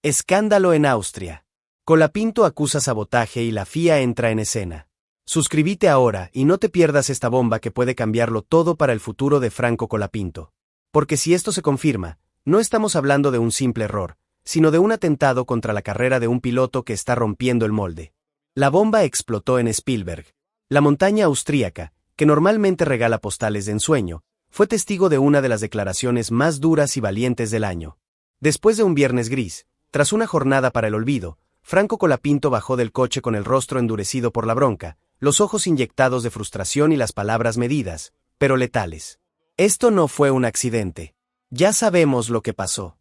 Escándalo en Austria. Colapinto acusa sabotaje y la FIA entra en escena. Suscríbete ahora y no te pierdas esta bomba que puede cambiarlo todo para el futuro de Franco Colapinto. Porque si esto se confirma, no estamos hablando de un simple error, sino de un atentado contra la carrera de un piloto que está rompiendo el molde. La bomba explotó en Spielberg. La montaña austríaca, que normalmente regala postales de ensueño, fue testigo de una de las declaraciones más duras y valientes del año. Después de un viernes gris, tras una jornada para el olvido, Franco Colapinto bajó del coche con el rostro endurecido por la bronca, los ojos inyectados de frustración y las palabras medidas, pero letales. Esto no fue un accidente. Ya sabemos lo que pasó.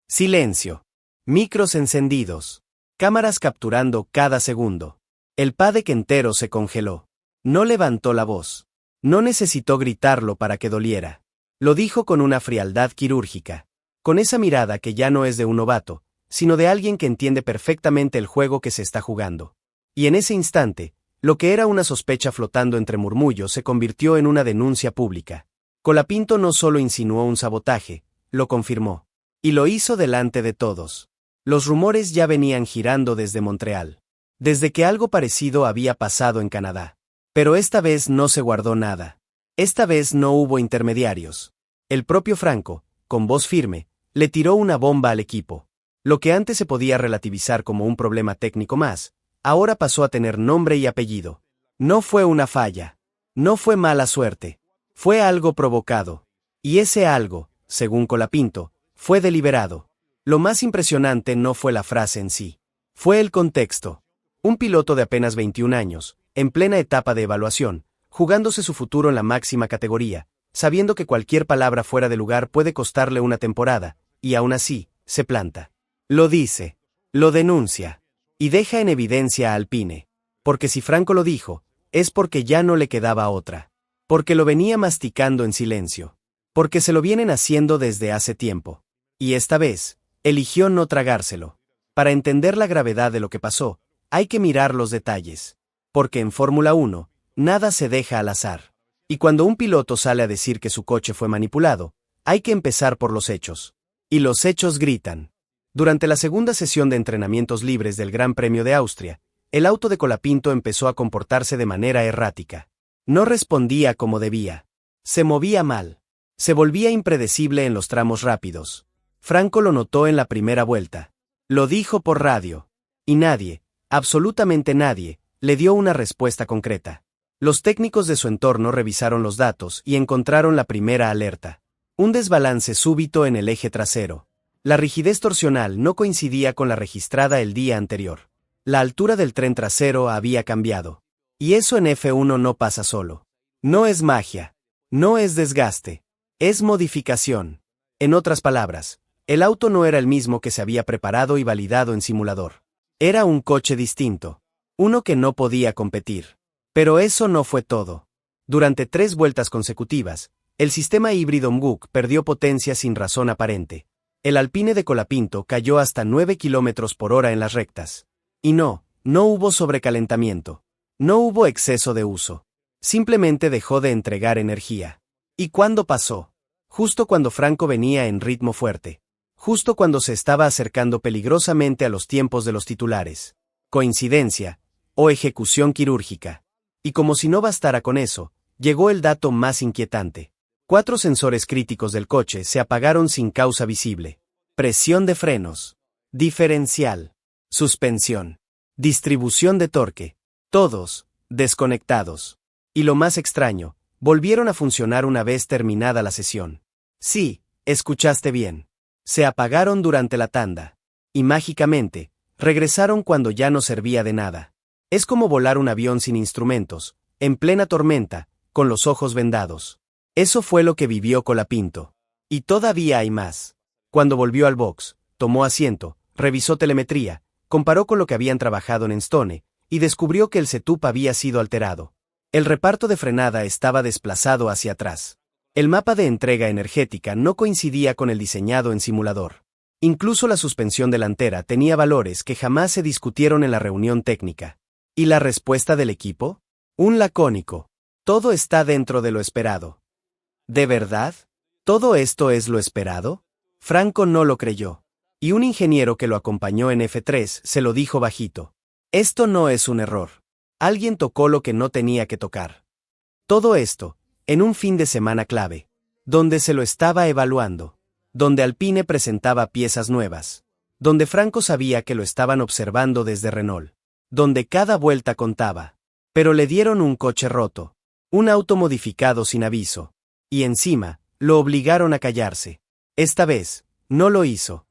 Silencio. Micros encendidos. Cámaras capturando cada segundo. El paddock entero se congeló. No levantó la voz. No necesitó gritarlo para que doliera. Lo dijo con una frialdad quirúrgica. Con esa mirada que ya no es de un novato, sino de alguien que entiende perfectamente el juego que se está jugando. Y en ese instante, lo que era una sospecha flotando entre murmullos se convirtió en una denuncia pública. Colapinto no solo insinuó un sabotaje, lo confirmó. Y lo hizo delante de todos. Los rumores ya venían girando desde Montreal. Desde que algo parecido había pasado en Canadá. Pero esta vez no se guardó nada. Esta vez no hubo intermediarios. El propio Franco, con voz firme, le tiró una bomba al equipo. Lo que antes se podía relativizar como un problema técnico más, ahora pasó a tener nombre y apellido. No fue una falla. No fue mala suerte. Fue algo provocado. Y ese algo, según Colapinto, fue deliberado. Lo más impresionante no fue la frase en sí. Fue el contexto. Un piloto de apenas 21 años, en plena etapa de evaluación, jugándose su futuro en la máxima categoría, sabiendo que cualquier palabra fuera de lugar puede costarle una temporada, y aún así, se planta. Lo dice. Lo denuncia. Y deja en evidencia a Alpine. Porque si Franco lo dijo, es porque ya no le quedaba otra. Porque lo venía masticando en silencio. Porque se lo vienen haciendo desde hace tiempo. Y esta vez, eligió no tragárselo. Para entender la gravedad de lo que pasó, hay que mirar los detalles. Porque en Fórmula 1, nada se deja al azar. Y cuando un piloto sale a decir que su coche fue manipulado, hay que empezar por los hechos. Y los hechos gritan. Durante la segunda sesión de entrenamientos libres del Gran Premio de Austria, el auto de Colapinto empezó a comportarse de manera errática. No respondía como debía. Se movía mal. Se volvía impredecible en los tramos rápidos. Franco lo notó en la primera vuelta. Lo dijo por radio. Y nadie, absolutamente nadie, le dio una respuesta concreta. Los técnicos de su entorno revisaron los datos y encontraron la primera alerta. Un desbalance súbito en el eje trasero. La rigidez torsional no coincidía con la registrada el día anterior. La altura del tren trasero había cambiado. Y eso en F1 no pasa solo. No es magia. No es desgaste. Es modificación. En otras palabras, el auto no era el mismo que se había preparado y validado en simulador. Era un coche distinto. Uno que no podía competir. Pero eso no fue todo. Durante 3 vueltas consecutivas, el sistema híbrido MGUK perdió potencia sin razón aparente. El Alpine de Colapinto cayó hasta 9 km/h en las rectas. Y no hubo sobrecalentamiento. No hubo exceso de uso. Simplemente dejó de entregar energía. ¿Y cuándo pasó? Justo cuando Franco venía en ritmo fuerte. Justo cuando se estaba acercando peligrosamente a los tiempos de los titulares. ¿Coincidencia? ¿O ejecución quirúrgica? Y como si no bastara con eso, llegó el dato más inquietante. 4 sensores críticos del coche se apagaron sin causa visible. Presión de frenos. Diferencial. Suspensión. Distribución de torque. Todos, desconectados. Y lo más extraño, volvieron a funcionar una vez terminada la sesión. Sí, escuchaste bien. Se apagaron durante la tanda. Y mágicamente, regresaron cuando ya no servía de nada. Es como volar un avión sin instrumentos, en plena tormenta, con los ojos vendados. Eso fue lo que vivió Colapinto. Y todavía hay más. Cuando volvió al box, tomó asiento, revisó telemetría, comparó con lo que habían trabajado en Enstone, y descubrió que el setup había sido alterado. El reparto de frenada estaba desplazado hacia atrás. El mapa de entrega energética no coincidía con el diseñado en simulador. Incluso la suspensión delantera tenía valores que jamás se discutieron en la reunión técnica. ¿Y la respuesta del equipo? Un lacónico. Todo está dentro de lo esperado. ¿De verdad? ¿Todo esto es lo esperado? Franco no lo creyó. Y un ingeniero que lo acompañó en F3 se lo dijo bajito. Esto no es un error. Alguien tocó lo que no tenía que tocar. Todo esto, en un fin de semana clave, donde se lo estaba evaluando, donde Alpine presentaba piezas nuevas, donde Franco sabía que lo estaban observando desde Renault, donde cada vuelta contaba. Pero le dieron un coche roto, un auto modificado sin aviso, y encima, lo obligaron a callarse. Esta vez, no lo hizo.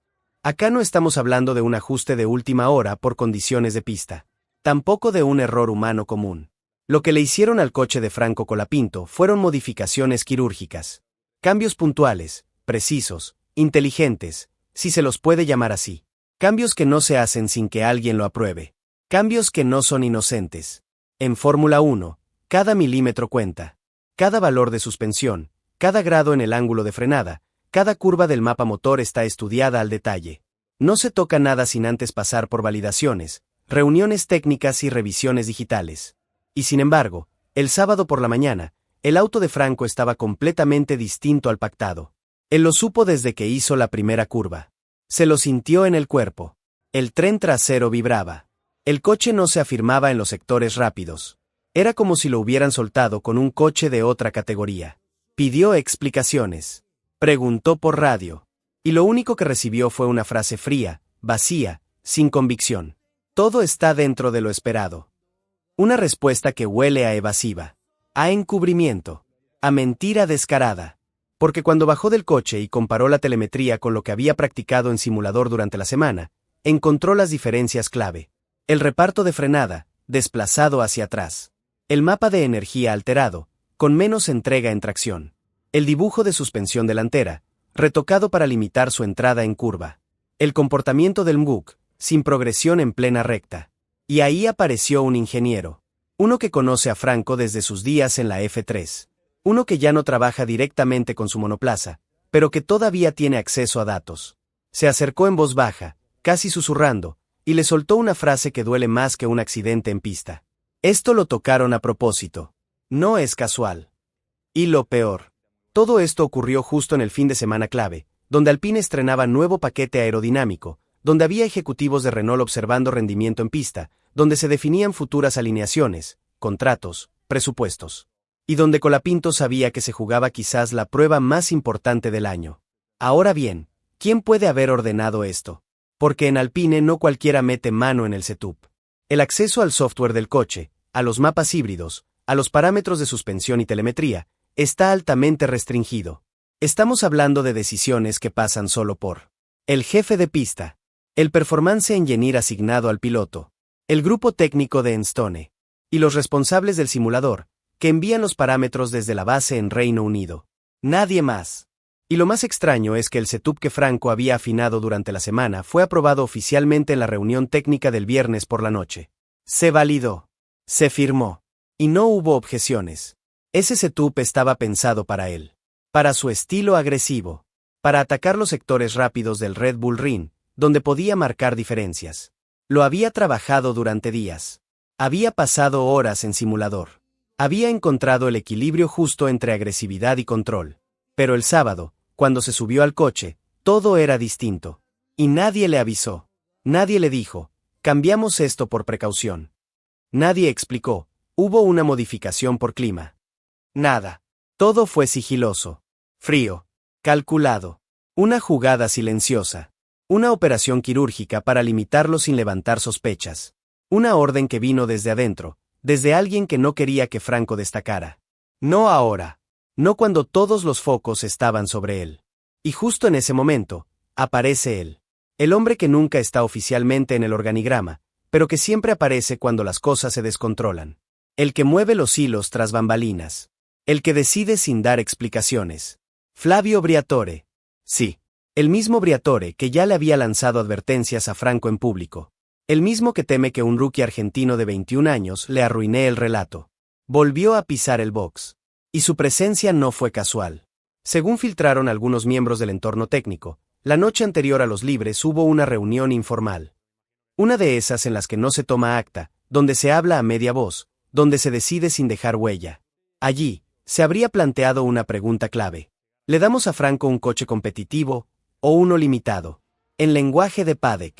Acá no estamos hablando de un ajuste de última hora por condiciones de pista, tampoco de un error humano común. Lo que le hicieron al coche de Franco Colapinto fueron modificaciones quirúrgicas. Cambios puntuales, precisos, inteligentes, si se los puede llamar así. Cambios que no se hacen sin que alguien lo apruebe. Cambios que no son inocentes. En Fórmula 1, cada milímetro cuenta. Cada valor de suspensión, cada grado en el ángulo de frenada, cada curva del mapa motor está estudiada al detalle. No se toca nada sin antes pasar por validaciones, reuniones técnicas y revisiones digitales. Y sin embargo, el sábado por la mañana, el auto de Franco estaba completamente distinto al pactado. Él lo supo desde que hizo la primera curva. Se lo sintió en el cuerpo. El tren trasero vibraba. El coche no se afirmaba en los sectores rápidos. Era como si lo hubieran soltado con un coche de otra categoría. Pidió explicaciones. Preguntó por radio. Y lo único que recibió fue una frase fría, vacía, sin convicción. Todo está dentro de lo esperado. Una respuesta que huele a evasiva, a encubrimiento, a mentira descarada. Porque cuando bajó del coche y comparó la telemetría con lo que había practicado en simulador durante la semana, encontró las diferencias clave. El reparto de frenada, desplazado hacia atrás. El mapa de energía alterado, con menos entrega en tracción. El dibujo de suspensión delantera, retocado para limitar su entrada en curva. El comportamiento del MGUK, sin progresión en plena recta. Y ahí apareció un ingeniero. Uno que conoce a Franco desde sus días en la F3. Uno que ya no trabaja directamente con su monoplaza, pero que todavía tiene acceso a datos. Se acercó en voz baja, casi susurrando, y le soltó una frase que duele más que un accidente en pista. Esto lo tocaron a propósito. No es casual. Y lo peor. Todo esto ocurrió justo en el fin de semana clave, donde Alpine estrenaba nuevo paquete aerodinámico, donde había ejecutivos de Renault observando rendimiento en pista, donde se definían futuras alineaciones, contratos, presupuestos. Y donde Colapinto sabía que se jugaba quizás la prueba más importante del año. Ahora bien, ¿quién puede haber ordenado esto? Porque en Alpine no cualquiera mete mano en el setup. El acceso al software del coche, a los mapas híbridos, a los parámetros de suspensión y telemetría, está altamente restringido. Estamos hablando de decisiones que pasan solo por el jefe de pista, el performance engineer asignado al piloto, el grupo técnico de Enstone, y los responsables del simulador, que envían los parámetros desde la base en Reino Unido. Nadie más. Y lo más extraño es que el setup que Franco había afinado durante la semana fue aprobado oficialmente en la reunión técnica del viernes por la noche. Se validó. Se firmó. Y no hubo objeciones. Ese setup estaba pensado para él. Para su estilo agresivo. Para atacar los sectores rápidos del Red Bull Ring, donde podía marcar diferencias. Lo había trabajado durante días. Había pasado horas en simulador. Había encontrado el equilibrio justo entre agresividad y control. Pero el sábado, cuando se subió al coche, todo era distinto. Y nadie le avisó. Nadie le dijo, cambiamos esto por precaución. Nadie explicó, hubo una modificación por clima. Nada. Todo fue sigiloso. Frío. Calculado. Una jugada silenciosa. Una operación quirúrgica para limitarlo sin levantar sospechas. Una orden que vino desde adentro, desde alguien que no quería que Franco destacara. No ahora. No cuando todos los focos estaban sobre él. Y justo en ese momento, aparece él. El hombre que nunca está oficialmente en el organigrama, pero que siempre aparece cuando las cosas se descontrolan. El que mueve los hilos tras bambalinas. El que decide sin dar explicaciones. Flavio Briatore. Sí. El mismo Briatore que ya le había lanzado advertencias a Franco en público. El mismo que teme que un rookie argentino de 21 años le arruine el relato. Volvió a pisar el box. Y su presencia no fue casual. Según filtraron algunos miembros del entorno técnico, la noche anterior a los libres hubo una reunión informal. Una de esas en las que no se toma acta, donde se habla a media voz, donde se decide sin dejar huella. Allí, se habría planteado una pregunta clave. ¿Le damos a Franco un coche competitivo, o uno limitado? En lenguaje de Paddock.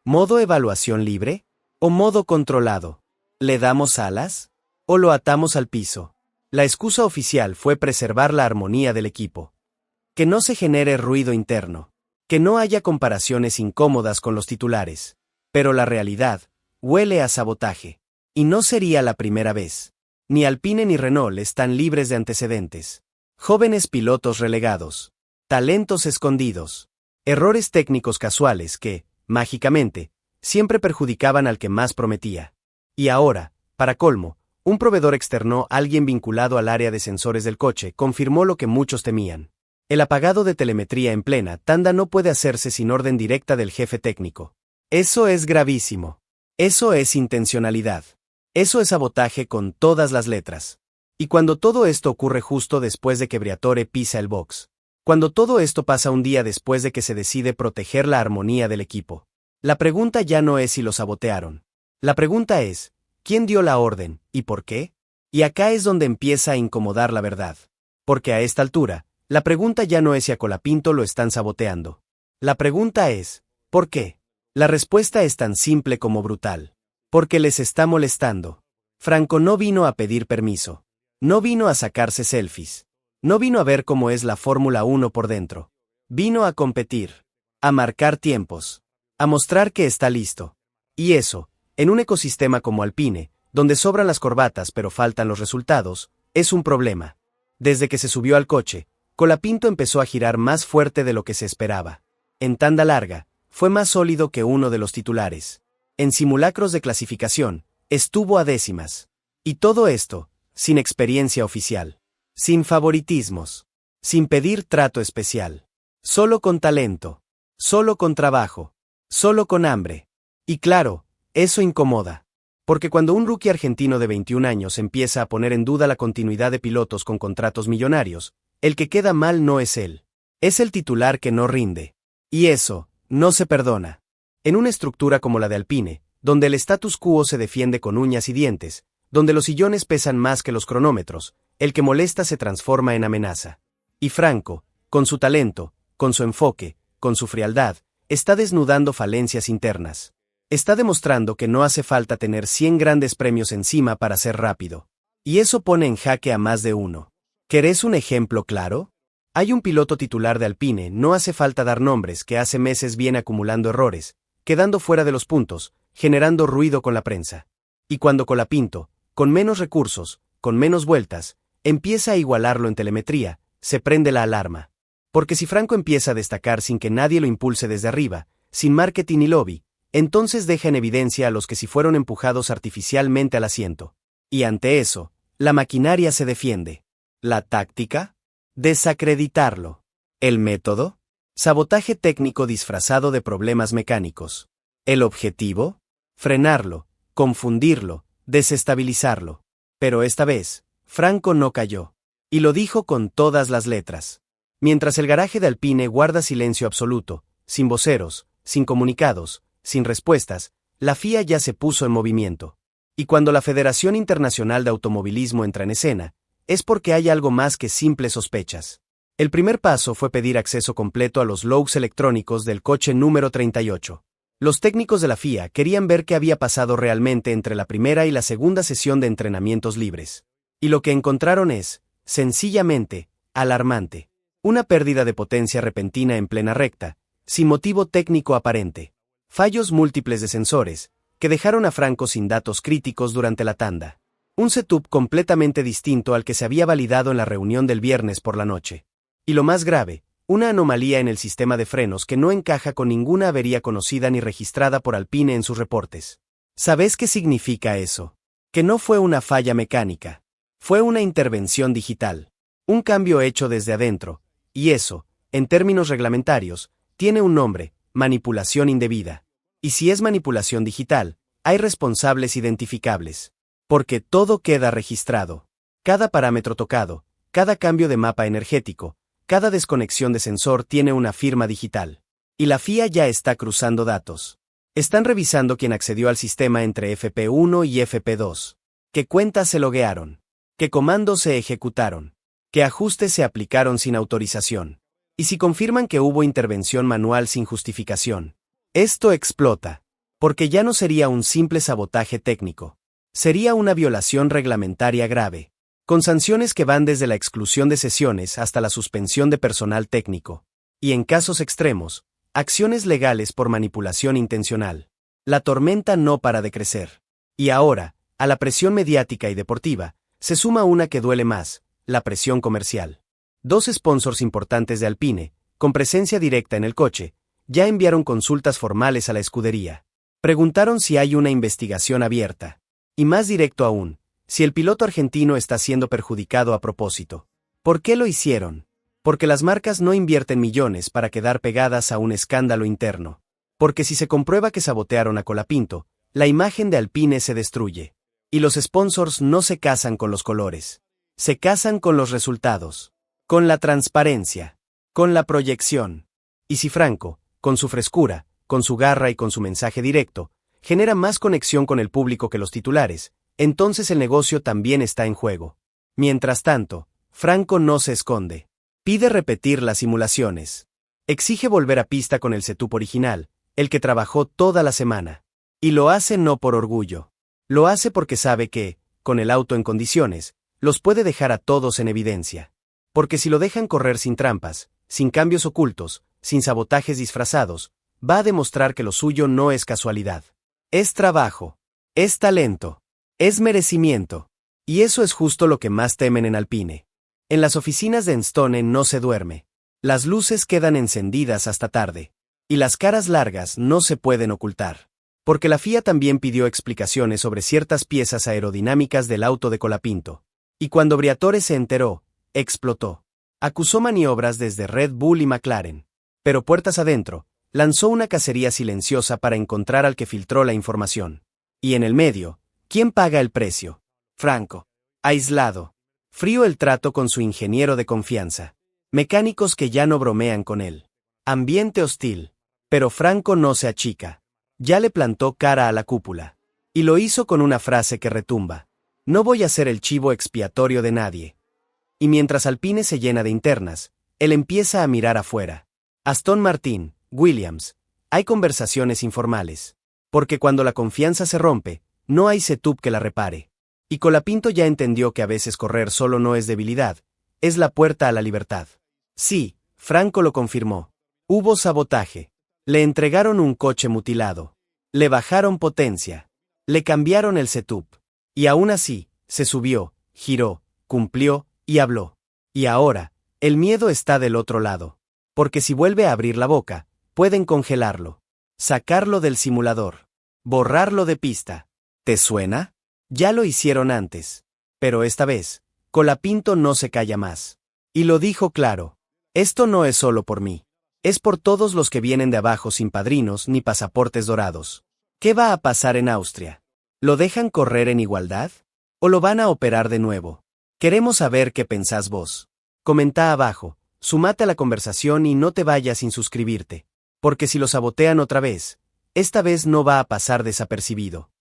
¿Modo evaluación libre? ¿O modo controlado? ¿Le damos alas? ¿O lo atamos al piso? La excusa oficial fue preservar la armonía del equipo. Que no se genere ruido interno. Que no haya comparaciones incómodas con los titulares. Pero la realidad huele a sabotaje. Y no sería la primera vez. Ni Alpine ni Renault están libres de antecedentes. Jóvenes pilotos relegados. Talentos escondidos. Errores técnicos casuales que, mágicamente, siempre perjudicaban al que más prometía. Y ahora, para colmo, un proveedor externo, alguien vinculado al área de sensores del coche, confirmó lo que muchos temían. El apagado de telemetría en plena tanda no puede hacerse sin orden directa del jefe técnico. Eso es gravísimo. Eso es intencionalidad. Eso es sabotaje con todas las letras. Y cuando todo esto ocurre justo después de que Briatore pisa el box. Cuando todo esto pasa un día después de que se decide proteger la armonía del equipo. La pregunta ya no es si lo sabotearon. La pregunta es, ¿quién dio la orden y por qué? Y acá es donde empieza a incomodar la verdad. Porque a esta altura, la pregunta ya no es si a Colapinto lo están saboteando. La pregunta es, ¿por qué? La respuesta es tan simple como brutal. Porque les está molestando. Franco no vino a pedir permiso. No vino a sacarse selfies. No vino a ver cómo es la Fórmula 1 por dentro. Vino a competir. A marcar tiempos. A mostrar que está listo. Y eso, en un ecosistema como Alpine, donde sobran las corbatas pero faltan los resultados, es un problema. Desde que se subió al coche, Colapinto empezó a girar más fuerte de lo que se esperaba. En tanda larga, fue más sólido que uno de los titulares. En simulacros de clasificación, estuvo a décimas. Y todo esto, sin experiencia oficial. Sin favoritismos. Sin pedir trato especial. Solo con talento. Solo con trabajo. Solo con hambre. Y claro, eso incomoda. Porque cuando un rookie argentino de 21 años empieza a poner en duda la continuidad de pilotos con contratos millonarios, el que queda mal no es él. Es el titular que no rinde. Y eso, no se perdona. En una estructura como la de Alpine, donde el status quo se defiende con uñas y dientes, donde los sillones pesan más que los cronómetros, el que molesta se transforma en amenaza. Y Franco, con su talento, con su enfoque, con su frialdad, está desnudando falencias internas. Está demostrando que no hace falta tener 100 grandes premios encima para ser rápido. Y eso pone en jaque a más de uno. ¿Querés un ejemplo claro? Hay un piloto titular de Alpine, no hace falta dar nombres, que hace meses viene acumulando errores, quedando fuera de los puntos, generando ruido con la prensa. Y cuando Colapinto, con menos recursos, con menos vueltas, empieza a igualarlo en telemetría, se prende la alarma. Porque si Franco empieza a destacar sin que nadie lo impulse desde arriba, sin marketing y lobby, entonces deja en evidencia a los que sí fueron empujados artificialmente al asiento. Y ante eso, la maquinaria se defiende. ¿La táctica? Desacreditarlo. ¿El método? Sabotaje técnico disfrazado de problemas mecánicos. ¿El objetivo? Frenarlo, confundirlo, desestabilizarlo. Pero esta vez, Franco no cayó. Y lo dijo con todas las letras. Mientras el garaje de Alpine guarda silencio absoluto, sin voceros, sin comunicados, sin respuestas, la FIA ya se puso en movimiento. Y cuando la Federación Internacional de Automovilismo entra en escena, es porque hay algo más que simples sospechas. El primer paso fue pedir acceso completo a los logs electrónicos del coche número 38. Los técnicos de la FIA querían ver qué había pasado realmente entre la primera y la segunda sesión de entrenamientos libres. Y lo que encontraron es, sencillamente, alarmante. Una pérdida de potencia repentina en plena recta, sin motivo técnico aparente. Fallos múltiples de sensores, que dejaron a Franco sin datos críticos durante la tanda. Un setup completamente distinto al que se había validado en la reunión del viernes por la noche. Y lo más grave, una anomalía en el sistema de frenos que no encaja con ninguna avería conocida ni registrada por Alpine en sus reportes. ¿Sabes qué significa eso? Que no fue una falla mecánica. Fue una intervención digital. Un cambio hecho desde adentro. Y eso, en términos reglamentarios, tiene un nombre: manipulación indebida. Y si es manipulación digital, hay responsables identificables. Porque todo queda registrado. Cada parámetro tocado, cada cambio de mapa energético, cada desconexión de sensor tiene una firma digital. Y la FIA ya está cruzando datos. Están revisando quién accedió al sistema entre FP1 y FP2. Qué cuentas se loguearon. Qué comandos se ejecutaron. Qué ajustes se aplicaron sin autorización. ¿Y si confirman que hubo intervención manual sin justificación? Esto explota. Porque ya no sería un simple sabotaje técnico. Sería una violación reglamentaria grave, con sanciones que van desde la exclusión de sesiones hasta la suspensión de personal técnico. Y en casos extremos, acciones legales por manipulación intencional. La tormenta no para de crecer. Y ahora, a la presión mediática y deportiva, se suma una que duele más, la presión comercial. Dos sponsors importantes de Alpine, con presencia directa en el coche, ya enviaron consultas formales a la escudería. Preguntaron si hay una investigación abierta. Y más directo aún, si el piloto argentino está siendo perjudicado a propósito. ¿Por qué lo hicieron? Porque las marcas no invierten millones para quedar pegadas a un escándalo interno. Porque si se comprueba que sabotearon a Colapinto, la imagen de Alpine se destruye. Y los sponsors no se casan con los colores. Se casan con los resultados. Con la transparencia. Con la proyección. Y si Franco, con su frescura, con su garra y con su mensaje directo, genera más conexión con el público que los titulares, entonces el negocio también está en juego. Mientras tanto, Franco no se esconde. Pide repetir las simulaciones. Exige volver a pista con el setup original, el que trabajó toda la semana. Y lo hace no por orgullo. Lo hace porque sabe que, con el auto en condiciones, los puede dejar a todos en evidencia. Porque si lo dejan correr sin trampas, sin cambios ocultos, sin sabotajes disfrazados, va a demostrar que lo suyo no es casualidad. Es trabajo. Es talento. Es merecimiento. Y eso es justo lo que más temen en Alpine. En las oficinas de Enstone no se duerme. Las luces quedan encendidas hasta tarde. Y las caras largas no se pueden ocultar. Porque la FIA también pidió explicaciones sobre ciertas piezas aerodinámicas del auto de Colapinto. Y cuando Briatore se enteró, explotó. Acusó maniobras desde Red Bull y McLaren. Pero puertas adentro, lanzó una cacería silenciosa para encontrar al que filtró la información. Y en el medio, ¿quién paga el precio? Franco. Aislado. Frío el trato con su ingeniero de confianza. Mecánicos que ya no bromean con él. Ambiente hostil. Pero Franco no se achica. Ya le plantó cara a la cúpula. Y lo hizo con una frase que retumba. No voy a ser el chivo expiatorio de nadie. Y mientras Alpine se llena de internas, él empieza a mirar afuera. Aston Martin, Williams. Hay conversaciones informales. Porque cuando la confianza se rompe, no hay setup que la repare. Y Colapinto ya entendió que a veces correr solo no es debilidad, es la puerta a la libertad. Sí, Franco lo confirmó. Hubo sabotaje. Le entregaron un coche mutilado. Le bajaron potencia. Le cambiaron el setup. Y aún así, se subió, giró, cumplió y habló. Y ahora, el miedo está del otro lado. Porque si vuelve a abrir la boca, pueden congelarlo. Sacarlo del simulador. Borrarlo de pista. ¿Te suena? Ya lo hicieron antes. Pero esta vez, Colapinto no se calla más. Y lo dijo claro. Esto no es solo por mí. Es por todos los que vienen de abajo sin padrinos ni pasaportes dorados. ¿Qué va a pasar en Austria? ¿Lo dejan correr en igualdad? ¿O lo van a operar de nuevo? Queremos saber qué pensás vos. Comenta abajo, sumate a la conversación y no te vayas sin suscribirte. Porque si lo sabotean otra vez, esta vez no va a pasar desapercibido.